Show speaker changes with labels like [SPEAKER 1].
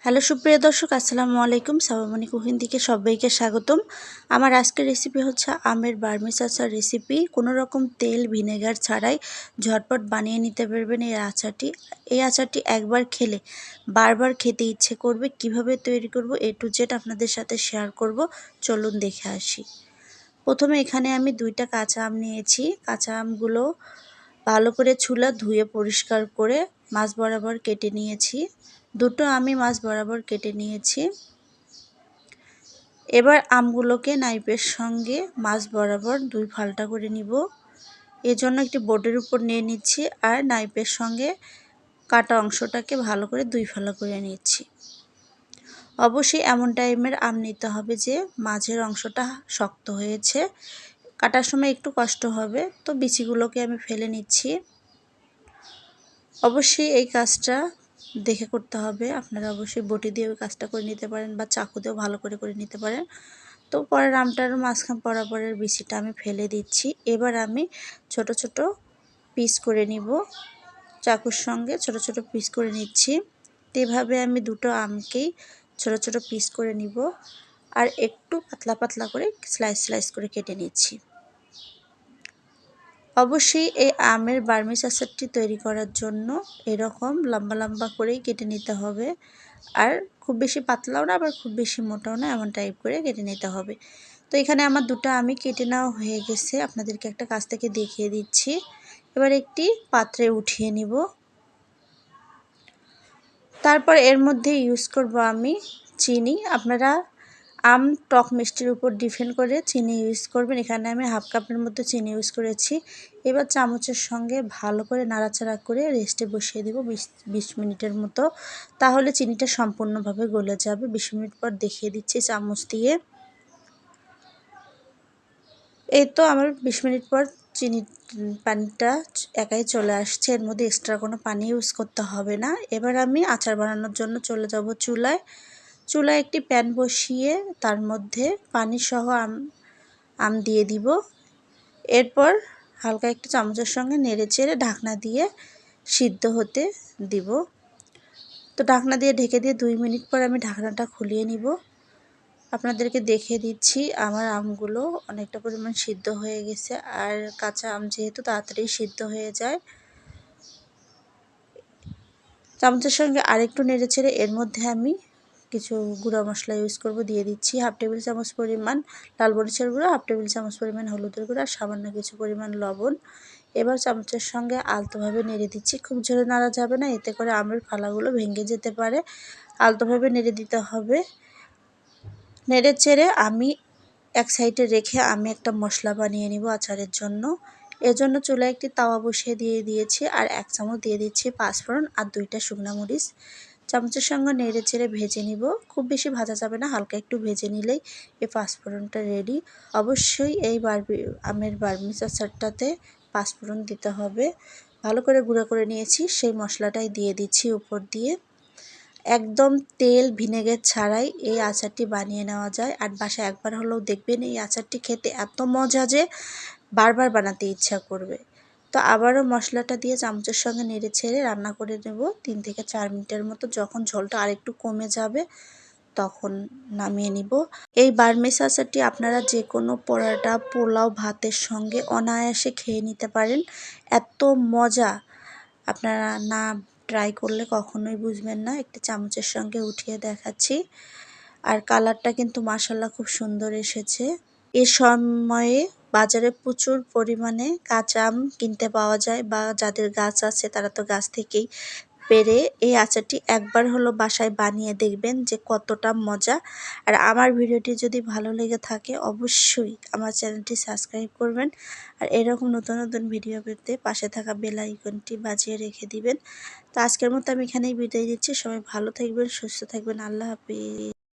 [SPEAKER 1] Hello সুপ্রিয় দর্শক, আসসালামু আলাইকুম। সাবামণি কুকিং থেকে সবাইকে স্বাগতম। আমার আজকের রেসিপি হচ্ছে আমের বার্মিজ আচার রেসিপি। কোনো রকম তেল ভিনেগার ছাড়াই ঝটপট বানিয়ে নিতে পারবেন এই আচারটি। এই আচারটি একবার খেলে বারবার খেতে ইচ্ছে করবে। কিভাবে তৈরি করব A to Z আপনাদের সাথে শেয়ার করব। চলুন দেখে আসি। প্রথমে এখানে আমি 2টা কাঁচা আম নিয়েছি। কাঁচা আমগুলো ভালো করে ছুলা ধুয়ে পরিষ্কার করে মাছ বরাবর কেটে নিয়েছি। দুটো আমি মাছ বরাবর কেটে নিয়েছি। এবার আমগুলোকে নাইফের সঙ্গে মাছ বরাবর 2 ফালটা করে নিব। এজন্য একটি বোর্ডের উপর নিয়ে নিচ্ছি আর নাইফের সঙ্গে কাটা অংশটাকে ভালো করে 2 ফালা করে নিচ্ছি। অবশ্যই এমন টাইমের আম নিতে হবে যে মাঝের অংশটা শক্ত হয়েছে। কাটার সময় একটু কষ্ট হবে, তো বিচিগুলোকে আমি ফেলে নিচ্ছি। অবশ্যই এই কাজটা দেখে করতে হবে। আপনারা অবশ্যই বটি দিয়ে ওই কাজটা করে নিতে পারেন বা চাকু দিয়েও ভালো করে নিতে পারেন। তো পরের আমটার মাঝখান বরাবরের বিচিটা আমি ফেলে দিচ্ছি। এবার আমি ছোট ছোট পিস করে নিব। চাকুর সঙ্গে ছোট ছোট পিস করে নিচ্ছি। এভাবে আমি দুটো আমকেই ছোট ছোট পিস করে নিব আর একটু পাতলা পাতলা করে স্লাইস করে কেটে নিচ্ছি। অবশ্যই এই আমের বার্মিজ আচারটি তৈরি করার জন্য এরকম লম্বা লম্বা করেই কেটে নিতে হবে। আর খুব বেশি পাতলাও না আবার খুব বেশি মোটাও না, এমন টাইপ করে কেটে নিতে হবে। তো এখানে আমার দুটো আমি কেটে নেওয়া হয়ে গেছে। আপনাদেরকে একটা কাছ থেকে দেখিয়ে দিচ্ছি। এবার একটি পাত্রে উঠিয়ে নিব। তারপর এর মধ্যে ইউজ করব আমি চিনি। আপনারা আম টক মিষ্টির উপর ডিপেন্ড করে চিনি ইউজ করবেন। এখানে আমি হাফ কাপের মতো চিনি ইউজ করেছি। এবার চামচের সঙ্গে ভালো করে নাড়াচাড়া করে রেস্টে বসিয়ে দেব 20 মিনিটের মতো। তাহলে চিনিটা সম্পূর্ণভাবে গলে যাবে। 20 মিনিট পর দেখিয়ে দিচ্ছি চামচ দিয়ে। এই তো আমার 20 মিনিট পর পানিটা একাই চলে আসছে। এর মধ্যে এক্সট্রা কোনো পানি ইউজ করতে হবে না। এবার আমি আচার বানানোর জন্য চলে যাব চুলায়। চুলায় একটি প্যান বসিয়ে তার মধ্যে পানি সহ আম দিয়ে দিব। এরপর হালকা একটু চামচের সঙ্গে নেড়েচেড়ে ঢাকনা দিয়ে সিদ্ধ হতে দিব। তো ঢাকনা দিয়ে ঢেকে দিয়ে 2 মিনিট পর আমি ঢাকনাটা খুলিয়ে নিব। আপনাদেরকে দেখিয়ে দিচ্ছি আমার আমগুলো অনেকটা পরিমাণ সিদ্ধ হয়ে গেছে। আর কাঁচা আম যেহেতু তাড়াতাড়ি সিদ্ধ হয়ে যায়। চামচের সঙ্গে আরেকটু নেড়েচেড়ে এর মধ্যে আমি কিছু গুঁড়া মশলা ইউজ করব। দিয়ে দিচ্ছি হাফ টেবিল চামচ পরিমাণ লাল মরিচের গুঁড়ো, হাফ টেবিল চামচ পরিমাণ হলুদের গুঁড়ো আর সামান্য কিছু পরিমাণ লবণ। এবার চামচের সঙ্গে আলতোভাবে নেড়ে দিচ্ছি। খুব জোরে নাড়া যাবে না, এতে করে আমের ফালাগুলো ভেঙে যেতে পারে। আলতোভাবে নেড়ে দিতে হবে। নেড়ে চেড়ে আমি এক সাইডে রেখে আমি একটা মশলা বানিয়ে নিব আচারের জন্য। এজন্য চুলায় একটি তাওয়া বসিয়ে দিয়েছি আর 1 চামচ দিয়ে দিচ্ছি পাঁচফোড়ন আর 2টা শুকনো মরিচ। চামচের সঙ্গে নেড়ে চেড়ে ভেজে নিব। খুব বেশি ভাজা যাবে না, হালকা একটু ভেজে নিলেই এই পাঁচফোড়নটা রেডি। অবশ্যই এই আমের বার্মিজ আচারটাতে পাঁচফোড়ন দিতে হবে। ভালো করে গুঁড়ো করে নিয়েছি, সেই মশলাটাই দিয়ে দিচ্ছি উপর দিয়ে। একদম তেল ভিনেগার ছাড়াই এই আচারটি বানিয়ে নেওয়া যায়। আর বাসায় একবার হলেও দেখবেন, এই আচারটি খেতে এত মজা যে বারবার বানাতে ইচ্ছা করবে। তো আবারও মশলাটা দিয়ে চামচের সঙ্গে নেড়ে ছেড়ে রান্না করে নেব 3 থেকে 4 মিনিটের মতো। যখন ঝোলটা আরেকটু কমে যাবে তখন নামিয়ে নিব। এই বার্মিজ আচারটি আপনারা যে কোনো পরোটা, পোলাও, ভাতের সঙ্গে অনায়াসে খেয়ে নিতে পারেন। এত মজা, আপনারা না ট্রাই করলে কখনোই বুঝবেন না। একটি চামচের সঙ্গে উঠিয়ে দেখাচ্ছি। আর কালারটা কিন্তু মাশাআল্লাহ খুব সুন্দর এসেছে। এ সময়ে বাজারে প্রচুর পরিমাণে কাঁচা আম কিনতে পাওয়া যায়, বা যাদের গাছ আছে তারা তো গাছ থেকেই পেড়ে এই আচারটি একবার হলো বাসায় বানিয়ে দেখবেন যে কতটা মজা। আর আমার ভিডিওটি যদি ভালো লেগে থাকে অবশ্যই আমার চ্যানেলটি সাবস্ক্রাইব করবেন। আর এরকম নতুন নতুন ভিডিও পেতে পাশে থাকা বেল আইকনটি বাজিয়ে রেখে দিবেন। তো আজকের মতো আমি এখানেই বিদায় দিচ্ছি। সবাই ভালো থাকবেন, সুস্থ থাকবেন। আল্লাহ হাফেজ।